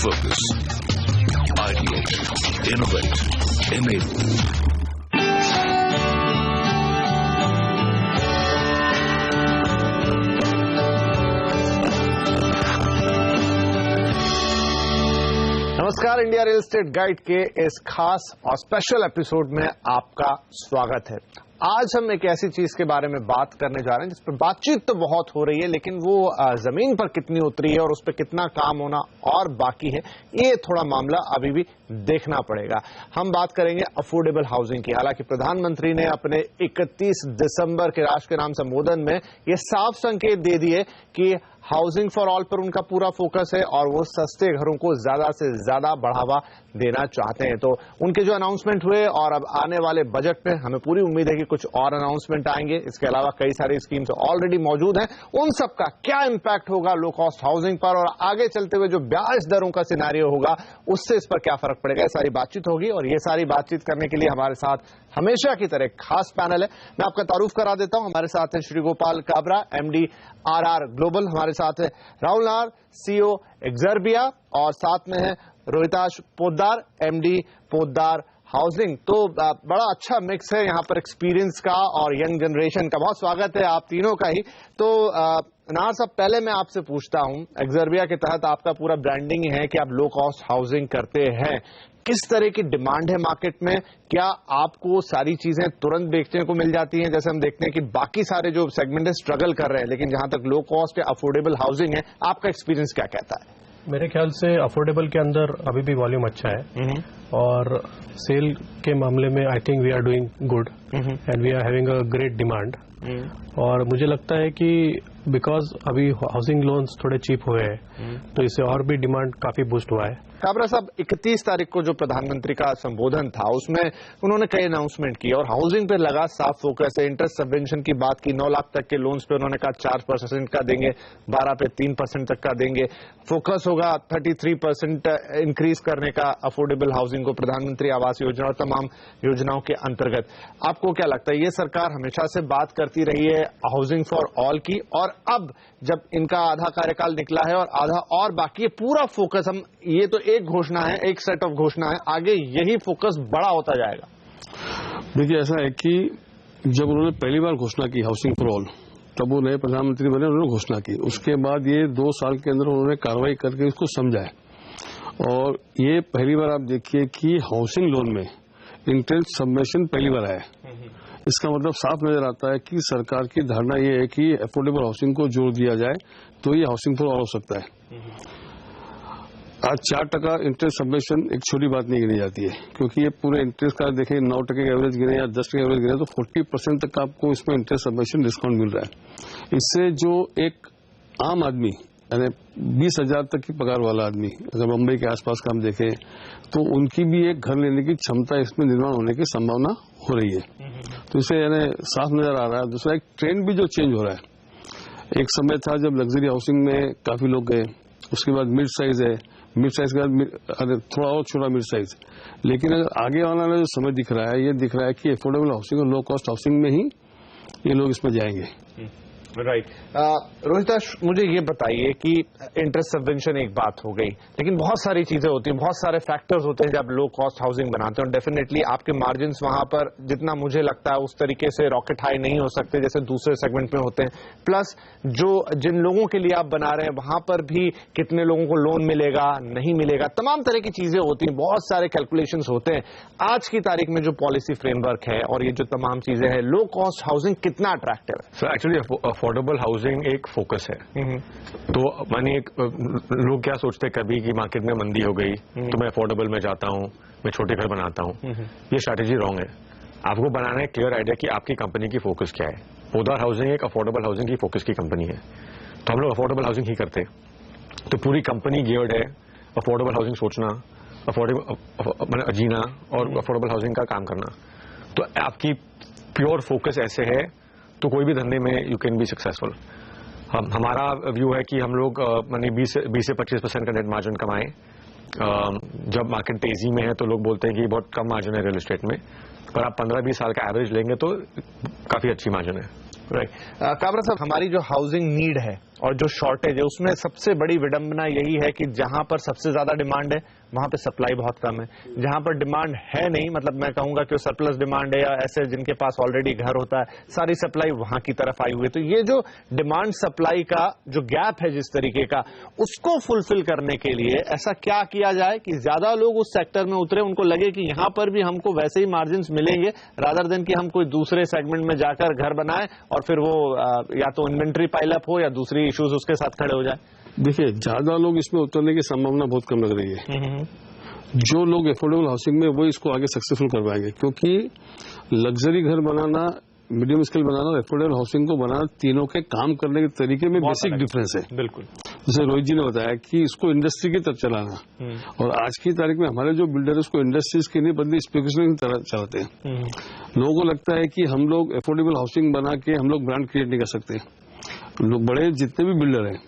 Focus. Ideate, innovate, enable. नमस्कार, India real estate guide के इस खास और स्पेशल एपिसोड में आपका स्वागत है। आज हम एक ऐसी चीज के बारे में बात करने जा रहे हैं जिस पर बातचीत तो बहुत हो रही है, लेकिन वो जमीन पर कितनी उतरी है और उस पर कितना काम होना और बाकी है, ये थोड़ा मामला अभी भी देखना पड़ेगा। हम बात करेंगे अफोर्डेबल हाउसिंग की। हालांकि प्रधानमंत्री ने अपने 31 दिसंबर के राष्ट्र के नाम संबोधन में ये साफ संकेत दे दिए कि हाउसिंग फॉर ऑल पर उनका पूरा फोकस है और वो सस्ते घरों को ज्यादा से ज्यादा बढ़ावा देना चाहते हैं। तो उनके जो अनाउंसमेंट हुए और अब आने वाले बजट में हमें पूरी उम्मीद है कि कुछ और अनाउंसमेंट आएंगे। इसके अलावा कई सारी स्कीम्स ऑलरेडी मौजूद हैं, उन सब का क्या इंपैक्ट होगा लो कॉस्ट हाउसिंग पर और आगे चलते हुए जो ब्याज दरों का सिनेरियो होगा उससे इस पर क्या फर्क पड़ेगा, ये सारी बातचीत होगी। और ये सारी बातचीत करने के लिए हमारे साथ हमेशा की तरह खास पैनल है। मैं आपका तारुफ करा देता हूं। हमारे साथ है Shri Gopal Kabra, MD RR global. हमारे साथ है राहुल नार, सीईओ एक्सर्बिया, और साथ में है रोहिताश पोद्दार, एमडी पोद्दार हाउसिंग। तो बड़ा अच्छा मिक्स है यहाँ पर एक्सपीरियंस का और यंग जनरेशन का। बहुत स्वागत है आप तीनों का ही। तो नार साहब, पहले मैं आपसे पूछता हूं, एक्सर्बिया के तहत आपका पूरा ब्रांडिंग है कि आप लो कॉस्ट हाउसिंग करते हैं। किस तरह की डिमांड है मार्केट में? क्या आपको सारी चीजें तुरंत बेचने को मिल जाती हैं? जैसे हम देखते हैं कि बाकी सारे जो सेगमेंट है स्ट्रगल कर रहे हैं, लेकिन जहां तक लो कॉस्ट या अफोर्डेबल हाउसिंग है, आपका एक्सपीरियंस क्या कहता है? मेरे ख्याल से अफोर्डेबल के अंदर अभी भी वॉल्यूम अच्छा है और सेल के मामले में I think we are doing good and we are having a great demand. और मुझे लगता है कि बिकॉज अभी हाउसिंग लोन्स थोड़े चीप हुए हैं तो इससे और भी डिमांड काफी बूस्ट हुआ है। काबरा साहब, 31 तारीख को जो प्रधानमंत्री का संबोधन था उसमें उन्होंने कई अनाउंसमेंट की और हाउसिंग पे लगा साफ फोकस है। इंटरेस्ट सबवेंशन की बात की, 9 लाख तक के लोन्स पे उन्होंने कहा 4% का देंगे, 12 पे 3% तक का देंगे। फोकस होगा 33% इंक्रीज करने का अफोर्डेबल हाउसिंग को प्रधानमंत्री आवास योजना और तमाम योजनाओं के अंतर्गत। आपको क्या लगता है, ये सरकार हमेशा से बात करती रही है हाउसिंग फॉर ऑल की, और अब जब इनका आधा कार्यकाल निकला है और आधा और बाकी है, पूरा फोकस, हम ये तो एक घोषणा है, एक सेट ऑफ घोषणा है, आगे यही फोकस बड़ा होता जाएगा? देखिए, ऐसा है कि जब उन्होंने पहली बार घोषणा की हाउसिंग फॉर ऑल, तब वो नए प्रधानमंत्री बने, उन्होंने घोषणा की। उसके बाद ये 2 साल के अंदर उन्होंने कार्रवाई करके इसको समझा है। और ये पहली बार आप देखिए कि हाउसिंग लोन में इंटरेस्ट सबवेंशन पहली बार आया है। इसका मतलब साफ नजर आता है कि सरकार की धारणा ये है कि अफोर्डेबल हाउसिंग को जोर दिया जाए तो ये हाउसिंग फॉर ऑल हो सकता है। आज 4% इंटरेस्ट सबवेंशन एक छोटी बात नहीं गिनी जाती है, क्योंकि ये पूरे इंटरेस्ट का देखें 9% का एवरेज गिने या 10% एवरेज गिने तो 40% तक आपको इसमें इंटरेस्ट सबवेंशन डिस्काउंट मिल रहा है। इससे जो एक आम आदमी यानी 20,000 तक की पगार वाला आदमी, अगर मुंबई के आसपास का हम देखें तो उनकी भी एक घर लेने की क्षमता इसमें निर्माण होने की संभावना हो रही है। तो इससे यानी साफ नजर आ रहा है। दूसरा, एक ट्रेंड भी जो चेंज हो रहा है। एक समय था जब लग्जरी हाउसिंग में काफी लोग गए, उसके बाद मिड साइज है, मिड साइज के बाद थोड़ा और छोटा मिड साइज। लेकिन अगर आगे वाला जो समय दिख रहा है, ये दिख रहा है कि अफोर्डेबल हाउसिंग और लो कॉस्ट हाउसिंग में ही ये लोग इसमें जाएंगे। राइट। रोहिताश, मुझे ये बताइए कि इंटरेस्ट सबवेंशन एक बात हो गई, लेकिन बहुत सारी चीजें होती हैं, बहुत सारे फैक्टर्स होते हैं जब लो कॉस्ट हाउसिंग बनाते हैं, और डेफिनेटली आपके मार्जिन्स वहां पर जितना मुझे लगता है उस तरीके से रॉकेट हाई नहीं हो सकते जैसे दूसरे सेगमेंट में होते हैं। प्लस जो जिन लोगों के लिए आप बना रहे हैं वहां पर भी कितने लोगों को लोन मिलेगा, नहीं मिलेगा, तमाम तरह की चीजें होती हैं, बहुत सारे कैलकुलेशंस होते हैं। आज की तारीख में जो पॉलिसी फ्रेमवर्क है और ये जो तमाम चीजें हैं, लो कॉस्ट हाउसिंग कितना अट्रैक्टिव है? सो एक्चुअली अफोर्डेबल हाउसिंग एक फोकस है। तो मानिए लोग क्या सोचते हैं कभी कि मार्केट में मंदी हो गई तो मैं अफोर्डेबल में जाता हूं, मैं छोटे घर बनाता हूं। ये स्ट्रैटेजी रॉन्ग है। आपको बनाना है क्लियर आइडिया कि आपकी कंपनी की फोकस क्या है। पोद्दार हाउसिंग एक अफोर्डेबल हाउसिंग की फोकस की कंपनी है, तो हम लोग अफोर्डेबल हाउसिंग ही करते हैं। तो पूरी कंपनी गियर्ड है अफोर्डेबल हाउसिंग सोचना, अफोर्डेबल जीना और अफोर्डेबल हाउसिंग का काम करना। तो आपकी प्योर फोकस ऐसे है तो कोई भी धंधे में यू कैन बी सक्सेसफुल। हमारा व्यू है कि हम लोग 20 से 25% का नेट मार्जिन कमाएं। जब मार्केट तेजी में है तो लोग बोलते हैं कि बहुत कम मार्जिन है रियल एस्टेट में, पर आप 15-20 साल का एवरेज लेंगे तो काफी अच्छी मार्जिन है। राइट। काबरा साहब, हमारी जो हाउसिंग नीड है और जो शॉर्टेज है उसमें सबसे बड़ी विडंबना यही है कि जहां पर सबसे ज्यादा डिमांड है वहां पे सप्लाई बहुत कम है, जहां पर डिमांड है नहीं, मतलब मैं कहूंगा कि सरप्लस डिमांड है या ऐसे जिनके पास ऑलरेडी घर होता है, सारी सप्लाई वहां की तरफ आई हुई है। तो ये जो डिमांड सप्लाई का जो गैप है जिस तरीके का, उसको फुलफिल करने के लिए ऐसा क्या किया जाए कि ज्यादा लोग उस सेक्टर में उतरे, उनको लगे कि यहां पर भी हमको वैसे ही मार्जिन मिलेंगे, रादर देन कि हम कोई दूसरे सेगमेंट में जाकर घर बनाएं और फिर वो या तो इन्वेंट्री पाइलअप हो या दूसरी इश्यूज उसके साथ खड़े हो जाए। देखिए, ज्यादा लोग इसमें उतरने की संभावना बहुत कम लग रही है। जो लोग अफोर्डेबल हाउसिंग में, वो इसको आगे सक्सेसफुल करवाएंगे, क्योंकि लग्जरी घर बनाना, मीडियम स्केल बनाना और अफोर्डेबल हाउसिंग को बनाना, तीनों के काम करने के तरीके में बेसिक डिफरेंस है। बिल्कुल, जैसे रोहित जी ने बताया कि इसको इंडस्ट्री की तरफ चलाना, और आज की तारीख में हमारे जो बिल्डर है उसको इंडस्ट्रीज की नहीं बल्कि स्पेकुलेशन की तरह चलाते हैं। लोगों को लगता है कि हम लोग अफोर्डेबल हाउसिंग बना के हम लोग ब्रांड क्रिएट नहीं कर सकते। लोग बड़े जितने भी बिल्डर हैं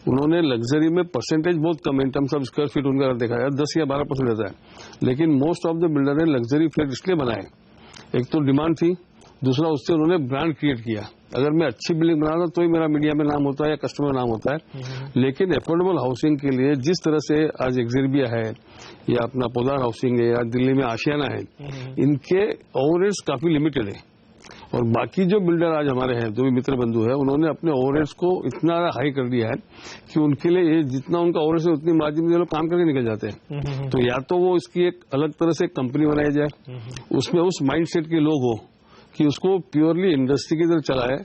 उन्होंने लग्जरी में परसेंटेज बहुत कम है in terms of square feet उनका देखा है, 10 या 12% रहता है, लेकिन मोस्ट ऑफ द बिल्डर ने लग्जरी फ्लैट इसलिए बनाए, एक तो डिमांड थी, दूसरा उससे उन्होंने ब्रांड क्रिएट किया। अगर मैं अच्छी बिल्डिंग बनाता तो ही मेरा मीडिया में नाम होता है या कस्टमर में नाम होता है। लेकिन अफोर्डेबल हाउसिंग के लिए जिस तरह से आज एक्सर्बिया है या अपना पोदार हाउसिंग है या दिल्ली में आशियाना है, इनके ओवरहेड्स काफी लिमिटेड है। और बाकी जो बिल्डर आज हमारे हैं, जो भी मित्र बंधु है, उन्होंने अपने ओवरहेड्स को इतना हाई कर दिया है कि उनके लिए जितना उनका ओवरहेड्स है उतनी मार्जिन में लोग काम करके निकल जाते हैं। तो या तो वो इसकी एक अलग तरह से कंपनी बनाई जाए, उसमें उस माइंडसेट के लोग हो कि उसको प्योरली इंडस्ट्री की तरफ चलाए,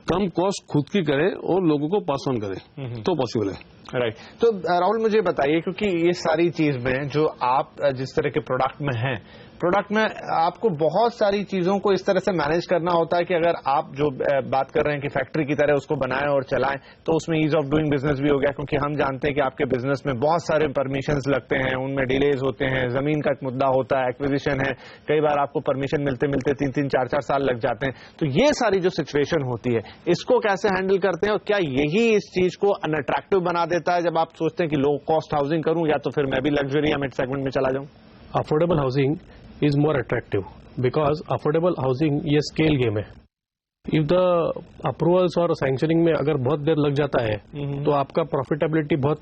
कम कॉस्ट खुद की करे और लोगों को पास ऑन करे, तो पॉसिबल है। राइट। तो राहुल मुझे बताइए, क्योंकि ये सारी चीज में जो आप जिस तरह के प्रोडक्ट में हैं, प्रोडक्ट में आपको बहुत सारी चीजों को इस तरह से मैनेज करना होता है कि अगर आप जो बात कर रहे हैं कि फैक्ट्री की तरह उसको बनाएं और चलाएं, तो उसमें ईज ऑफ डूइंग बिजनेस भी हो गया, क्योंकि हम जानते हैं कि आपके बिजनेस में बहुत सारे परमिशंस लगते हैं, उनमें डिलेज होते हैं, जमीन का एक मुद्दा होता है, एक्विजिशन है, कई बार आपको परमिशन मिलते मिलते 3-3, 4-4 साल लग जाते हैं। तो ये सारी जो सिचुएशन होती है, इसको कैसे हैंडल करते हैं और क्या यही इस चीज को अनअट्रैक्टिव बना देता है जब आप सोचते हैं कि लो कॉस्ट हाउसिंग करूं या तो फिर मैं भी लग्जरी या मिड सेगमेंट में चला जाऊं? Affordable housing is more attractive because affordable housing ये स्केल गेम है। इफ द अप्रूवल्स और सैंक्शनिंग में अगर बहुत देर लग जाता है तो आपका प्रॉफिटेबिलिटी बहुत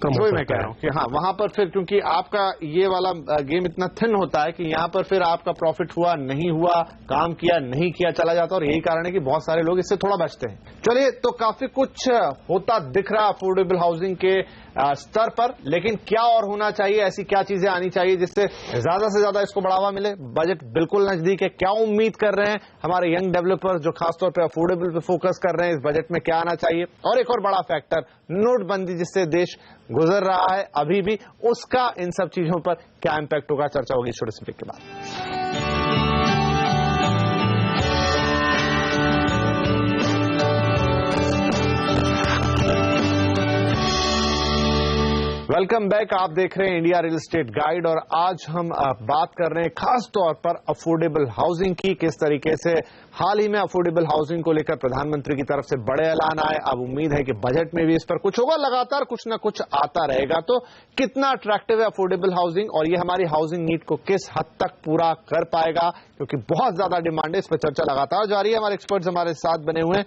कम हो मैं कह रहा हूं कि हाँ, वहां पर फिर क्योंकि आपका ये वाला गेम इतना थिन होता है कि यहाँ पर फिर आपका प्रॉफिट हुआ नहीं हुआ, काम किया नहीं किया चला जाता, और यही कारण है कि बहुत सारे लोग इससे थोड़ा बचते हैं। चलिए, तो काफी कुछ होता दिख रहा अफोर्डेबल हाउसिंग के स्तर पर, लेकिन क्या और होना चाहिए, ऐसी क्या चीजें आनी चाहिए जिससे ज्यादा से ज्यादा इसको बढ़ावा मिले? बजट बिल्कुल नजदीक है, क्या उम्मीद कर रहे हैं हमारे यंग डेवलपर्स जो खासतौर पे अफोर्डेबल पे फोकस कर रहे हैं, इस बजट में क्या आना चाहिए? और एक और बड़ा फैक्टर, नोटबंदी जिससे देश गुजर रहा है अभी भी, उसका इन सब चीजों पर क्या इंपैक्ट होगा? चर्चा होगी छोटे से ब्रेक के बाद। Welcome back. आप देख रहे हैं इंडिया रियल एस्टेट गाइड, और आज हम बात कर रहे हैं खास तौर पर अफोर्डेबल हाउसिंग की। किस तरीके से हाल ही में अफोर्डेबल हाउसिंग को लेकर प्रधानमंत्री की तरफ से बड़े ऐलान आए, अब उम्मीद है कि बजट में भी इस पर कुछ होगा, लगातार कुछ ना कुछ आता रहेगा। तो कितना अट्रैक्टिव है अफोर्डेबल हाउसिंग और ये हमारी हाउसिंग नीड को किस हद तक पूरा कर पाएगा, क्योंकि बहुत ज्यादा डिमांड है, इस पर चर्चा लगातार जारी है। हमारे एक्सपर्ट्स हमारे साथ बने हुए हैं।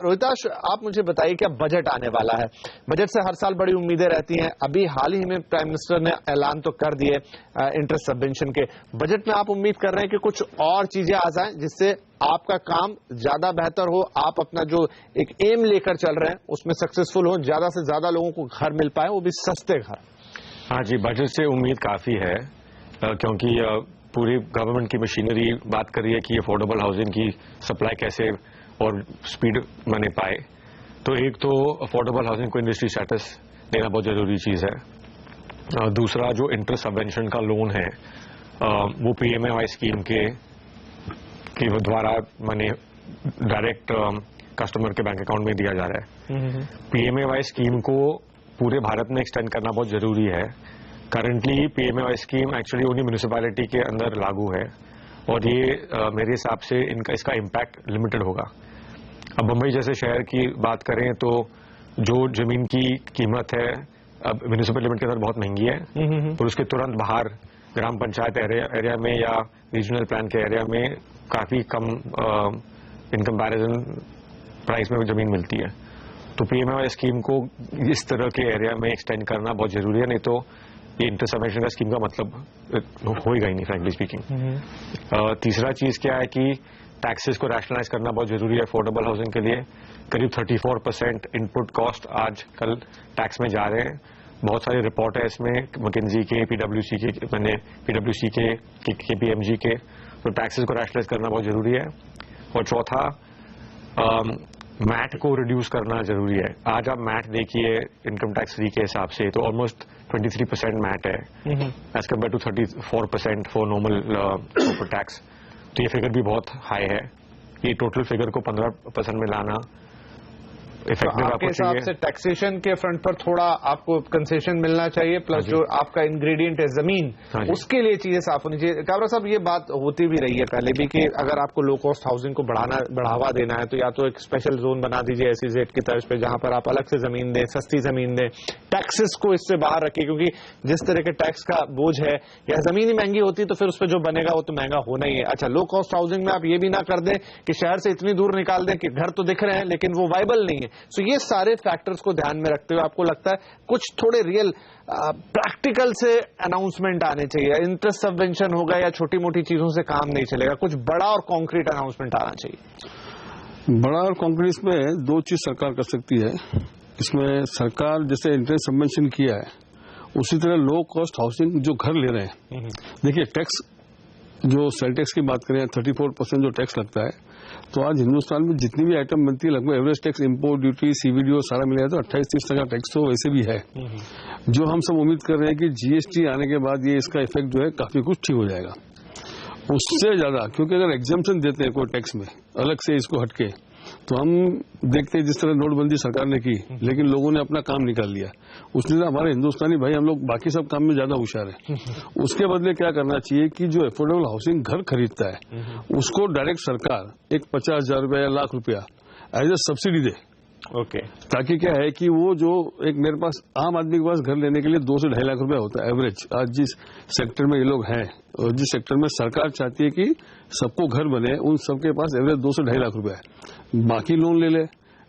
रोहिताश, आप मुझे बताइए, क्या बजट आने वाला है? बजट से हर साल बड़ी उम्मीदें रहती हैं, अभी हाल ही में प्राइम मिनिस्टर ने ऐलान तो कर दिए इंटरेस्ट सबवेंशन के। बजट में आप उम्मीद कर रहे हैं कि कुछ और चीजें आ जाएं जिससे आपका काम ज्यादा बेहतर हो, आप अपना जो एक एम लेकर चल रहे हैं उसमें सक्सेसफुल हो, ज्यादा से ज्यादा लोगों को घर मिल पाए, वो भी सस्ते घर? हाँ जी, बजट से उम्मीद काफी है, क्योंकि पूरी गवर्नमेंट की मशीनरी बात कर रही है कि अफोर्डेबल हाउसिंग की सप्लाई कैसे और स्पीड बने पाए। तो एक तो अफोर्डेबल हाउसिंग को इंडस्ट्री स्टेटस देना बहुत जरूरी चीज है। दूसरा, जो इंटरेस्ट सबवेंशन का लोन है वो PMAY स्कीम के द्वारा माने डायरेक्ट कस्टमर के बैंक अकाउंट में दिया जा रहा है। PMAY स्कीम को पूरे भारत में एक्सटेंड करना बहुत जरूरी है। करंटली PMAY स्कीम एक्चुअली उन्हीं म्यूनिसिपैलिटी के अंदर लागू है, और ये मेरे हिसाब से इसका इम्पैक्ट लिमिटेड होगा। अब मुंबई जैसे शहर की बात करें तो जो जमीन की कीमत है अब म्यूनिसिपल लिमिट के अंदर बहुत महंगी है, तो उसके तुरंत बाहर ग्राम पंचायत एरिया में या रीजनल प्लान के एरिया में काफी कम इन कंपैरिजन प्राइस में जमीन मिलती है। तो PMAY स्कीम को इस तरह के एरिया में एक्सटेंड करना बहुत जरूरी है, नहीं तो ये इंटरसबवेंशन का स्कीम का मतलब होएगा ही नहीं, फ्रैंकली स्पीकिंग। तीसरा चीज क्या है कि टैक्सेस को रैशनलाइज करना बहुत जरूरी है अफोर्डेबल हाउसिंग के लिए। करीब 34% इनपुट कॉस्ट आज कल टैक्स में जा रहे हैं। बहुत सारे रिपोर्ट है इसमें, मैकेंजी के, PwC के, KPMG के। तो टैक्सेस को रैशनलाइज करना बहुत जरूरी है। और चौथा, मैट को रिड्यूस करना जरूरी है। आज आप मैट देखिए इनकम टैक्स फ्री के हिसाब से तो ऑलमोस्ट 23% मैट है as compared to 34% for normal corporate tax. तो ये फिगर भी बहुत हाई है। ये टोटल फिगर को 15% में लाना तो आपके हिसाब से टैक्सेशन के फ्रंट पर थोड़ा आपको कंसेशन मिलना चाहिए, प्लस जो आपका इंग्रेडिएंट है जमीन, उसके लिए चीजें साफ होनी चाहिए। काबरा साहब, ये बात होती भी रही है पहले भी कि अगर आपको लो कॉस्ट हाउसिंग को बढ़ावा देना है तो या तो एक स्पेशल जोन बना दीजिए SEZ की तर्ज पे, जहां पर आप अलग से जमीन दें, सस्ती जमीन दें, टैक्सेस को इससे बाहर रखिए, क्योंकि जिस तरह के टैक्स का बोझ है, या जमीन ही महंगी होती तो फिर उस पर जो बनेगा वो तो महंगा होना ही है। अच्छा, लो कॉस्ट हाउसिंग में आप ये भी ना कर दें कि शहर से इतनी दूर निकाल दें कि घर तो दिख रहे हैं लेकिन वो वाइबल नहीं है। सो ये सारे फैक्टर्स को ध्यान में रखते हुए आपको लगता है कुछ थोड़े रियल प्रैक्टिकल से अनाउंसमेंट आने चाहिए? इंटरेस्ट सबवेंशन होगा या छोटी मोटी चीजों से काम नहीं चलेगा, कुछ बड़ा और कॉन्क्रीट अनाउंसमेंट आना चाहिए। बड़ा और कॉन्क्रीट में दो चीज सरकार कर सकती है। इसमें सरकार जैसे इंटरेस्ट सबवेंशन किया है उसी तरह लो कॉस्ट हाउसिंग जो घर ले रहे हैं, देखिए टैक्स जो सेल टैक्स की बात करें 34% जो टैक्स लगता है, तो आज हिंदुस्तान में जितनी भी आइटम बनती है लगभग average tax, import duty, CVD सारा मिला तो 28-30% टैक्स तो वैसे भी है। जो हम सब उम्मीद कर रहे हैं कि GST आने के बाद ये इसका इफेक्ट जो है काफी कुछ ठीक हो जाएगा। उससे ज्यादा क्योंकि अगर एग्जाम्पशन देते हैं कोई टैक्स में अलग से इसको हटके, तो हम देखते हैं जिस तरह नोटबंदी सरकार ने की लेकिन लोगों ने अपना काम निकाल लिया। उसने हमारे हिंदुस्तानी भाई हम लोग बाकी सब काम में ज्यादा होशियार है। उसके बदले क्या करना चाहिए कि जो अफोर्डेबल हाउसिंग घर खरीदता है उसको डायरेक्ट सरकार एक 50,000 रुपया या लाख रुपया एज ए सब्सिडी दे। ओके, ताकि क्या है कि वो जो एक मेरे पास आम आदमी के पास घर लेने के लिए 2 से 2.5 लाख रुपया होता है एवरेज। आज जिस सेक्टर में ये लोग हैं और जिस सेक्टर में सरकार चाहती है कि सबको घर बने, उन सबके पास एवरेज 2 से 2.5 लाख रुपया है। बाकी लोन ले ले,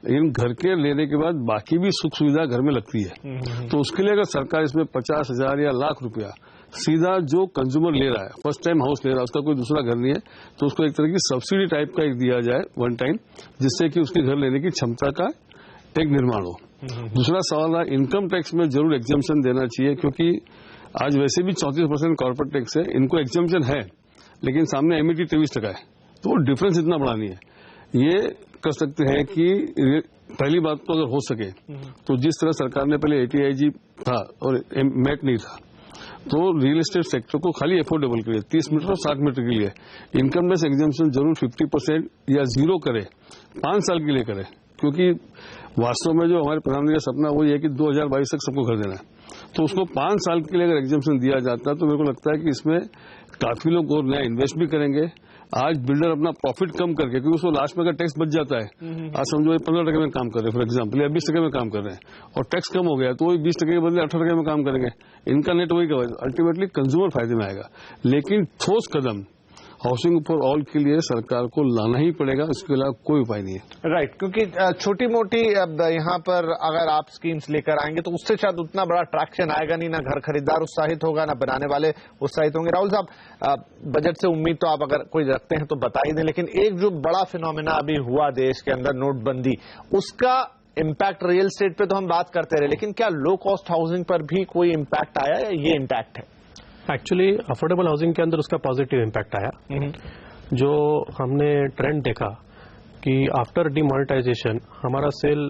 लेकिन घर के लेने के बाद बाकी भी सुख सुविधा घर में लगती है। तो उसके लिए अगर सरकार इसमें 50,000 या लाख रुपया सीधा जो कंज्यूमर ले रहा है, फर्स्ट टाइम हाउस ले रहा है, उसका कोई दूसरा घर नहीं है, तो उसको एक तरह की सब्सिडी टाइप का एक दिया जाए वन टाइम, जिससे कि उसके घर लेने की क्षमता का एक निर्माण हो। दूसरा सवाल है इनकम टैक्स में जरूर एग्जाम्पशन देना चाहिए, क्योंकि आज वैसे भी 34% कॉर्पोरेट टैक्स है, इनको एग्जाम्पशन है लेकिन सामने MET 23% है, तो डिफरेंस इतना बड़ा नहीं है। ये कर सकते हैं कि पहली बात तो अगर हो सके तो जिस तरह सरकार ने पहले ATIG था और MET नहीं था, तो रियल एस्टेट सेक्टर को खाली अफोर्डेबल के लिए 30 मीटर और 60 मीटर के लिए इनकम टैक्स एग्जाम्पशन जरूर 50% या 0 करे, 5 साल के लिए करे। क्योंकि वास्तव में जो हमारे प्रधानमंत्री का सपना वो ये है कि 2022 तक सबको घर देना है, तो उसको 5 साल के लिए अगर एग्जाम्पशन दिया जाता है तो मेरे को लगता है कि इसमें काफी लोग और नया इन्वेस्ट भी करेंगे। आज बिल्डर अपना प्रॉफिट कम करके, क्योंकि उसको लास्ट में अगर टैक्स बच जाता है, आज समझो 15% में काम कर रहे हैं फॉर एग्जाम्पल, या 20% में काम कर रहे हैं और टैक्स कम हो गया तो वही 20% के बदले 18% में काम करेंगे, इनका नेट वही कवर, अल्टीमेटली कंज्यूमर फायदे में आएगा। लेकिन ठोस कदम हाउसिंग फॉर ऑल के लिए सरकार को लाना ही पड़ेगा, इसके अलावा कोई उपाय नहीं है। राइट, क्योंकि छोटी मोटी यहाँ पर अगर आप स्कीम्स लेकर आएंगे तो उससे शायद उतना बड़ा ट्रैक्शन आएगा नहीं, ना घर खरीदार उत्साहित होगा, ना बनाने वाले उत्साहित होंगे। राहुल साहब, बजट से उम्मीद तो आप अगर कोई रखते हैं तो बता ही दें, लेकिन एक जो बड़ा फिनोमेना अभी हुआ देश के अंदर, नोटबंदी, उसका इम्पैक्ट रियल एस्टेट पे तो हम बात करते रहे, लेकिन क्या लो कॉस्ट हाउसिंग पर भी कोई इम्पैक्ट आया या ये इंटैक्ट है? एक्चुअली अफोर्डेबल हाउसिंग के अंदर उसका पॉजिटिव इम्पैक्ट आया। जो हमने ट्रेंड देखा कि आफ्टर डिमोनेटाइजेशन हमारा सेल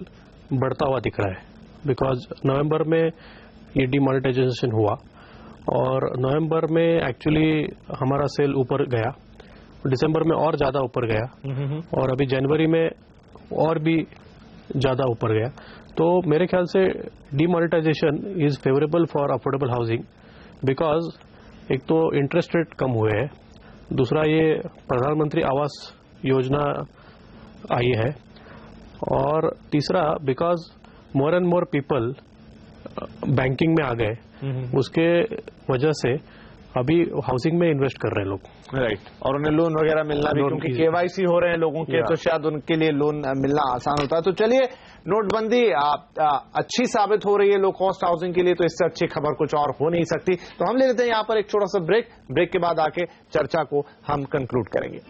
बढ़ता हुआ दिख रहा है, बिकॉज नवंबर में ये डिमोनेटाइजेशन हुआ और नवंबर में एक्चुअली हमारा सेल ऊपर गया, दिसंबर में और ज्यादा ऊपर गया और अभी जनवरी में और भी ज्यादा ऊपर गया। तो मेरे ख्याल से demonetisation is favourable for affordable housing, because एक तो इंटरेस्ट रेट कम हुए हैं, दूसरा ये प्रधानमंत्री आवास योजना आई है, और तीसरा because more and more people banking में आ गए, उसके वजह से अभी हाउसिंग में इन्वेस्ट कर रहे हैं लोग। राइट, और उन्हें लोन वगैरह मिलना भी, क्योंकि केवाईसी हो रहे हैं लोगों के, तो शायद उनके लिए लोन मिलना आसान होता है। तो चलिए, नोटबंदी अच्छी साबित हो रही है लो कॉस्ट हाउसिंग के लिए, तो इससे अच्छी खबर कुछ और हो नहीं सकती। तो हम ले लेते हैं यहाँ पर एक छोटा सा ब्रेक के बाद आके चर्चा को हम कंक्लूड करेंगे।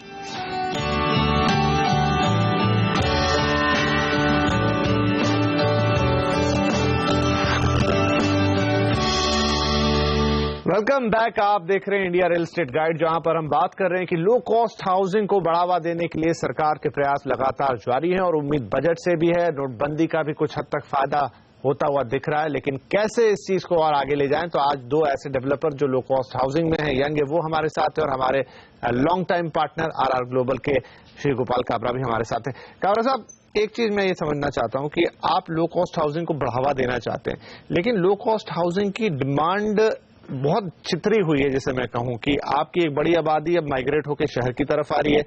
Welcome back. आप देख रहे हैं इंडिया रियल एस्टेट गाइड, जहां पर हम बात कर रहे हैं कि लो कॉस्ट हाउसिंग को बढ़ावा देने के लिए सरकार के प्रयास लगातार जारी हैं और उम्मीद बजट से भी है। नोटबंदी का भी कुछ हद तक फायदा होता हुआ दिख रहा है, लेकिन कैसे इस चीज को और आगे ले जाएं, तो आज दो ऐसे डेवलपर जो लो कॉस्ट हाउसिंग में हैं, यंग है, वो हमारे साथ है, और हमारे long time partner RR global के श्री गोपाल काबरा भी हमारे साथ हैं। काबरा साहब, एक चीज मैं ये समझना चाहता हूं कि आप लो कॉस्ट हाउसिंग को बढ़ावा देना चाहते हैं, लेकिन लो कॉस्ट हाउसिंग की डिमांड बहुत छितरी हुई है, जैसे मैं कहूं कि आपकी एक बड़ी आबादी अब माइग्रेट होकर शहर की तरफ आ रही है,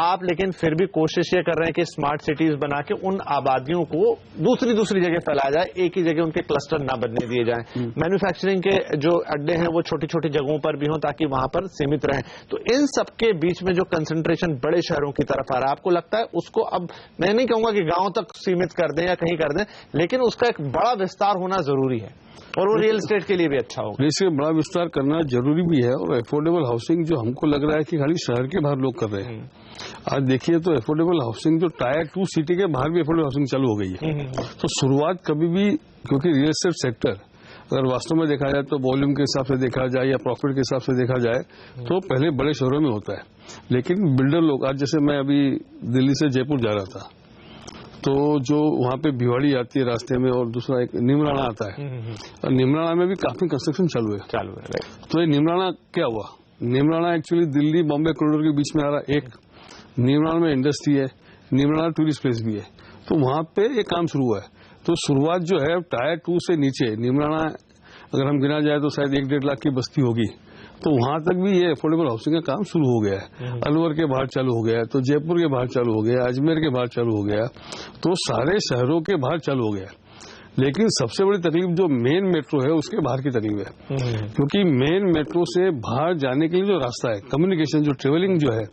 आप लेकिन फिर भी कोशिश ये कर रहे हैं कि स्मार्ट सिटीज बना के उन आबादियों को दूसरी जगह फैलाया जाए, एक ही जगह उनके क्लस्टर ना बनने दिए जाएं। मैन्युफैक्चरिंग के जो अड्डे हैं वो छोटी छोटी जगहों पर भी हों ताकि वहां पर सीमित रहें। तो इन सबके बीच में जो कंसंट्रेशन बड़े शहरों की तरफ आ रहा है, आपको लगता है उसको, अब मैं नहीं कहूंगा कि गांव तक सीमित कर दें या कहीं कर दें, लेकिन उसका एक बड़ा विस्तार होना जरूरी है और वो रियल एस्टेट के लिए भी अच्छा होगा। इससे बड़ा विस्तार करना जरूरी भी है, और अफोर्डेबल हाउसिंग जो हमको लग रहा है कि खाली शहर के बाहर लोग कर रहे हैं। आज देखिए तो अफोर्डेबल हाउसिंग जो टायर 2 सिटी के बाहर भी अफोर्डेबल हाउसिंग चालू हो गई है। तो शुरुआत कभी भी, क्योंकि रियल एस्टेट सेक्टर अगर वास्तव में देखा जाए तो वॉल्यूम के हिसाब से देखा जाए या प्रॉफिट के हिसाब से देखा जाए तो पहले बड़े शहरों में होता है, लेकिन बिल्डर लोग, आज जैसे मैं अभी दिल्ली से जयपुर जा रहा था, तो जो वहां पे भिवाड़ी आती है रास्ते में, और दूसरा एक निमराना आता है, और निमराना में भी काफी कंस्ट्रक्शन चालू है। तो ये निमराना क्या हुआ, निमराना एक्चुअली दिल्ली बॉम्बे कॉरिडोर के बीच में आ रहा, एक निमराना में इंडस्ट्री है, निमराना टूरिस्ट प्लेस भी है, तो वहां पे ये काम शुरू हुआ है। तो शुरुआत जो है टायर 2 से नीचे निमराना, अगर हम गिना जाए तो शायद 1-1.5 लाख की बस्ती होगी, तो वहां तक भी ये अफोर्डेबल हाउसिंग का काम शुरू हो गया है। अलवर के बाहर चालू हो गया है, तो जयपुर के बाहर चालू हो गया, अजमेर के बाहर चालू हो गया, तो सारे शहरों के बाहर चालू हो गया। लेकिन सबसे बड़ी तकलीफ जो मेन मेट्रो है उसके बाहर की तकलीफ है, क्योंकि मेन मेट्रो से बाहर जाने के लिए जो रास्ता है, कम्युनिकेशन, जो ट्रेवलिंग जो है,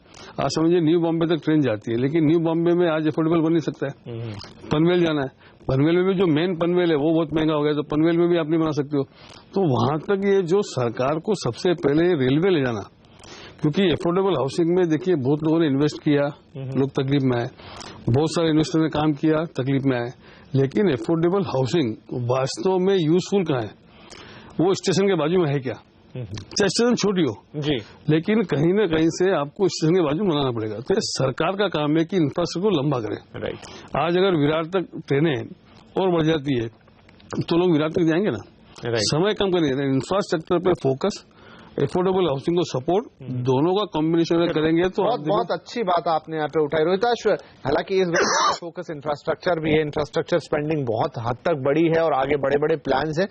आज समझिए न्यू बॉम्बे तक ट्रेन जाती है, लेकिन न्यू बॉम्बे में आज अफोर्डेबल बन नहीं सकता है। पनवेल जाना है, पनवेल में भी जो मेन पनवेल है वो बहुत महंगा हो गया, तो पनवेल में भी आप नहीं बना सकते हो। तो वहां तक ये जो सरकार को सबसे पहले रेलवे ले जाना, क्योंकि अफोर्डेबल हाउसिंग में देखिए बहुत लोगों ने इन्वेस्ट किया, लोग तकलीफ में आए, बहुत सारे इन्वेस्टर ने काम किया, तकलीफ में आए, लेकिन अफोर्डेबल हाउसिंग वास्तव में यूजफुल कहाँ है, वो स्टेशन के बाजू में है क्या, चाहे स्टेशन छोटी हो जी, लेकिन कहीं ना कहीं से आपको स्टेशन के बाजू बनाना पड़ेगा। तो ये सरकार का काम है कि इंफ्रास्ट्रक्चर को लंबा करे। राइट, आज अगर विराट तक ट्रेनें और बढ़ जाती है तो लोग विराट तक जाएंगे ना, समय कम करेंगे। इंफ्रास्ट्रक्चर पे फोकस, अफोर्डेबल हाउसिंग को सपोर्ट, दोनों का कॉम्बिनेशन में करेंगे तो बहुत अच्छी बात आपने यहाँ पे उठाई रोहिताश। हालांकि इस बार फोकस इंफ्रास्ट्रक्चर भी है, इंफ्रास्ट्रक्चर स्पेंडिंग बहुत हद तक बड़ी है और आगे बड़े बड़े प्लान्स हैं।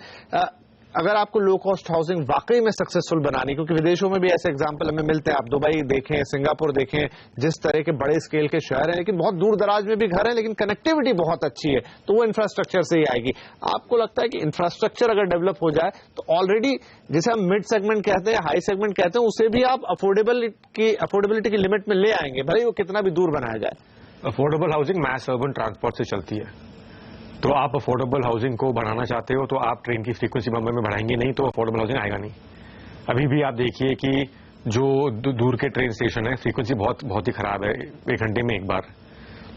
अगर आपको लो कॉस्ट हाउसिंग वाकई में सक्सेसफुल बनानी, क्योंकि विदेशों में भी ऐसे एग्जांपल हमें मिलते हैं, आप दुबई देखें, सिंगापुर देखें, जिस तरह के बड़े स्केल के शहर हैं, लेकिन बहुत दूर दराज में भी घर हैं, लेकिन कनेक्टिविटी बहुत अच्छी है, तो वो इंफ्रास्ट्रक्चर से ही आएगी। आपको लगता है कि इंफ्रास्ट्रक्चर अगर डेवलप हो जाए तो ऑलरेडी जिसे हम मिड सेगमेंट कहते हैं, हाई सेगमेंट कहते हैं, उसे भी आप अफोर्डेबिलिटी की लिमिट में ले आएंगे, भले ही वो कितना भी दूर बनाया जाए। Affordable housing mass urban transport से चलती है, तो आप अफोर्डेबल हाउसिंग को बढ़ाना चाहते हो तो आप ट्रेन की फ्रीक्वेंसी बम्बई में बढ़ाएंगे नहीं, तो अफोर्डेबल हाउसिंग आएगा नहीं। अभी भी आप देखिए कि जो दूर के ट्रेन स्टेशन है, फ्रीक्वेंसी बहुत ही खराब है, 1 घंटे में एक बार,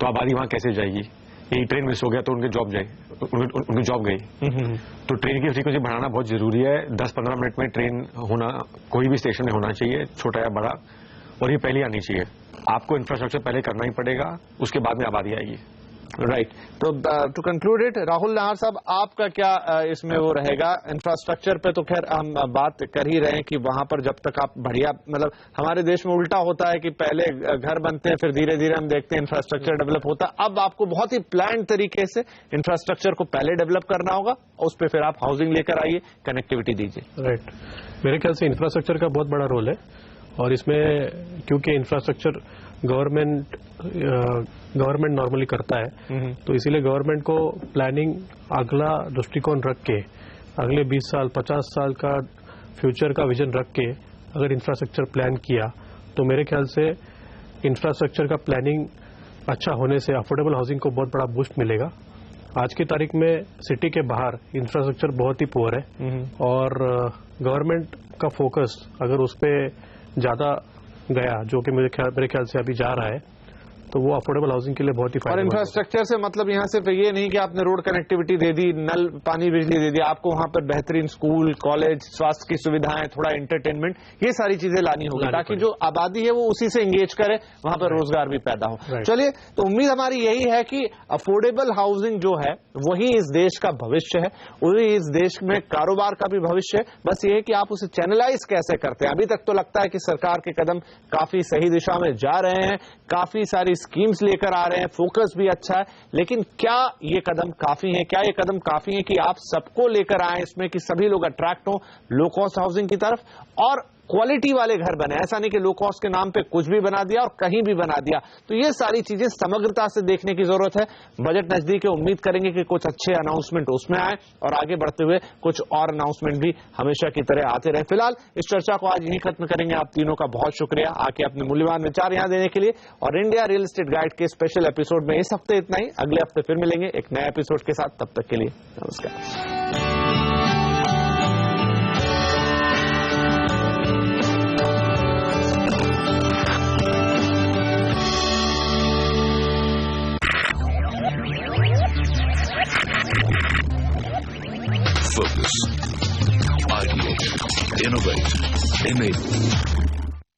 तो आबादी वहां कैसे जाएगी। यही ट्रेन मिस हो गया तो उनकी जॉब गई। तो ट्रेन की फ्रीक्वेंसी बढ़ाना बहुत जरूरी है। 10-15 मिनट में ट्रेन होना कोई भी स्टेशन में होना चाहिए, छोटा या बड़ा, और ये पहले आनी चाहिए। आपको इंफ्रास्ट्रक्चर पहले करना ही पड़ेगा, उसके बाद में आबादी आएगी। राइट, तो to conclude it, Rahul Nahar साहब, आपका क्या इसमें वो रहेगा? इंफ्रास्ट्रक्चर पे तो खैर हम बात कर ही रहे हैं कि वहां पर जब तक आप बढ़िया, मतलब हमारे देश में उल्टा होता है कि पहले घर बनते हैं, फिर धीरे धीरे हम देखते हैं इंफ्रास्ट्रक्चर डेवलप होता है। अब आपको बहुत ही प्लान तरीके से इंफ्रास्ट्रक्चर को पहले डेवलप करना होगा, उस पर फिर आप हाउसिंग लेकर आइए, कनेक्टिविटी दीजिए। राइट, मेरे ख्याल से इंफ्रास्ट्रक्चर का बहुत बड़ा रोल है, और इसमें क्योंकि इंफ्रास्ट्रक्चर गवर्नमेंट नॉर्मली करता है, तो इसीलिए गवर्नमेंट को प्लानिंग अगला दृष्टिकोण रख के, अगले 20 साल 50 साल का फ्यूचर का विजन रख के अगर इंफ्रास्ट्रक्चर प्लान किया तो मेरे ख्याल से इंफ्रास्ट्रक्चर का प्लानिंग अच्छा होने से अफोर्डेबल हाउसिंग को बहुत बड़ा बूस्ट मिलेगा। आज की तारीख में सिटी के बाहर इंफ्रास्ट्रक्चर बहुत ही पुअर है और गवर्नमेंट का फोकस अगर उस पर ज्यादा गया, जो कि मेरे ख्याल से अभी जा रहा है, तो वो अफोर्डेबल हाउसिंग के लिए बहुत ही और इंफ्रास्ट्रक्चर से मतलब यहाँ सिर्फ ये नहीं कि आपने रोड कनेक्टिविटी दे दी, नल पानी बिजली दे दी, आपको वहां पर बेहतरीन स्कूल कॉलेज स्वास्थ्य की सुविधाएं, थोड़ा एंटरटेनमेंट, ये सारी चीजें लानी होगी ताकि जो आबादी है वो उसी से एंगेज करे, वहां पर रोजगार भी पैदा हो। चलिए, तो उम्मीद हमारी यही है कि अफोर्डेबल हाउसिंग जो है वही इस देश का भविष्य है, वही इस देश में कारोबार का भी भविष्य है। बस ये है कि आप उसे चैनलाइज कैसे करते हैं। अभी तक तो लगता है कि सरकार के कदम काफी सही दिशा में जा रहे हैं, काफी सारी स्कीम्स लेकर आ रहे हैं, फोकस भी अच्छा है, लेकिन क्या ये कदम काफी है? क्या ये कदम काफी है कि आप सबको लेकर आए इसमें कि सभी लोग अट्रैक्ट हो लो कॉस्ट हाउसिंग की तरफ और क्वालिटी वाले घर बने? ऐसा नहीं कि लो कॉस्ट के नाम पे कुछ भी बना दिया और कहीं भी बना दिया। तो ये सारी चीजें समग्रता से देखने की जरूरत है। बजट नजदीक है, उम्मीद करेंगे कि कुछ अच्छे अनाउंसमेंट उसमें आए और आगे बढ़ते हुए कुछ और अनाउंसमेंट भी हमेशा की तरह आते रहे। फिलहाल इस चर्चा को आज यहीं खत्म करेंगे। आप तीनों का बहुत शुक्रिया आके अपने मूल्यवान विचार यहां देने के लिए। और इंडिया रियल एस्टेट गाइड के स्पेशल एपिसोड में इस हफ्ते इतना ही। अगले हफ्ते फिर मिलेंगे एक नए एपिसोड के साथ। तब तक के लिए नमस्कार। Focus, ideate, innovate, enable.